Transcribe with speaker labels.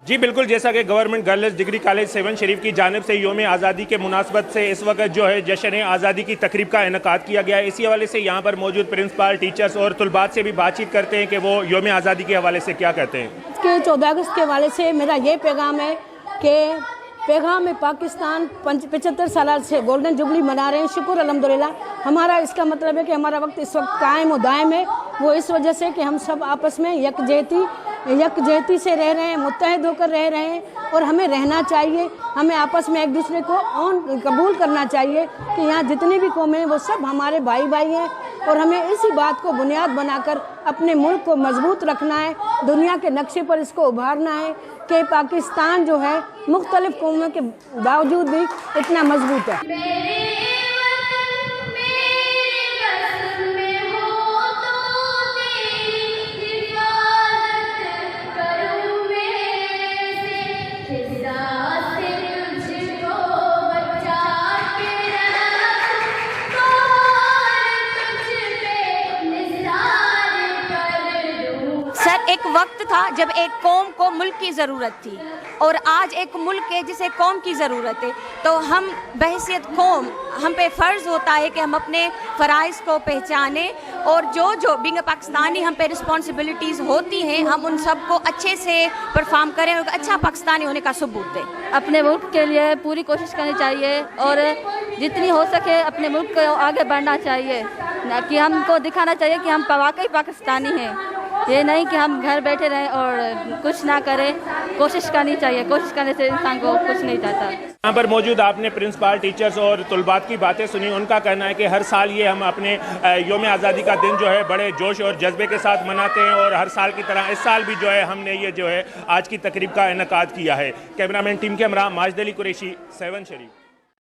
Speaker 1: जी बिल्कुल, जैसा कि गवर्नमेंट गर्ल्स डिग्री कॉलेज 7 शरीफ की जानिब से योम आज़ादी के मुनासबत से इस वक्त जो है जश्न आज़ादी की तकरीब का इनेकाद किया गया है। इसी हवाले से यहाँ पर मौजूद प्रिंसिपल, टीचर्स और तलबात से भी बातचीत करते हैं कि वो योम आज़ादी के हवाले से क्या कहते हैं।
Speaker 2: के 14 अगस्त के हवाले से मेरा ये पैगाम है कि पैगाम में पाकिस्तान 75 साल से गोल्डन जुबली मना रहे हैं। शुक्र अल्हम्दुलिल्लाह। हमारा इसका मतलब है कि हमारा वक्त इस वक्त कायम और दायम है। वो इस वजह से कि हम सब आपस में यकजहती से रह रहे हैं, मुत्तहद होकर रह रहे हैं और हमें रहना चाहिए। हमें आपस में एक दूसरे को कबूल करना चाहिए कि यहाँ जितने भी कौमें हैं वो सब हमारे भाई भाई हैं और हमें इसी बात को बुनियाद बनाकर अपने मुल्क को मजबूत रखना है, दुनिया के नक्शे पर इसको उभारना है कि पाकिस्तान जो है मुख्तलिफ कौमों के बावजूद भी इतना मजबूत है।
Speaker 3: सर, एक वक्त था जब एक कौम को मुल्क की ज़रूरत थी और आज एक मुल्क है जिसे कौम की ज़रूरत है। तो हम बहैसियत कौम, हम पे फ़र्ज़ होता है कि हम अपने फ़राइज़ को पहचानें और जो बीइंग अ पाकिस्तानी हम पे रिस्पॉन्सिबिलिटीज़ होती हैं, हम उन सब को अच्छे से परफॉर्म करें और अच्छा पाकिस्तानी होने का सबूत दें।
Speaker 4: अपने मुल्क के लिए पूरी कोशिश करनी चाहिए और जितनी हो सके अपने मुल्क को आगे बढ़ना चाहिए, ना कि हमको दिखाना चाहिए कि हम वाकई पाकिस्तानी हैं। ये नहीं कि हम घर बैठे रहें और कुछ ना करें। कोशिश करनी चाहिए, कोशिश करने से इंसान को कुछ नहीं चाहता।
Speaker 1: यहाँ पर मौजूद आपने प्रिंसिपल, टीचर्स और तलबात की बातें सुनी। उनका कहना है कि हर साल ये हम अपने योम आज़ादी का दिन जो है बड़े जोश और जज्बे के साथ मनाते हैं और हर साल की तरह इस साल भी जो है हमने ये जो है आज की तकरीब का इनेकाद किया है। कैमरामैन टीम के हमरा माजिद अली कुरैशी, 7 शरीफ।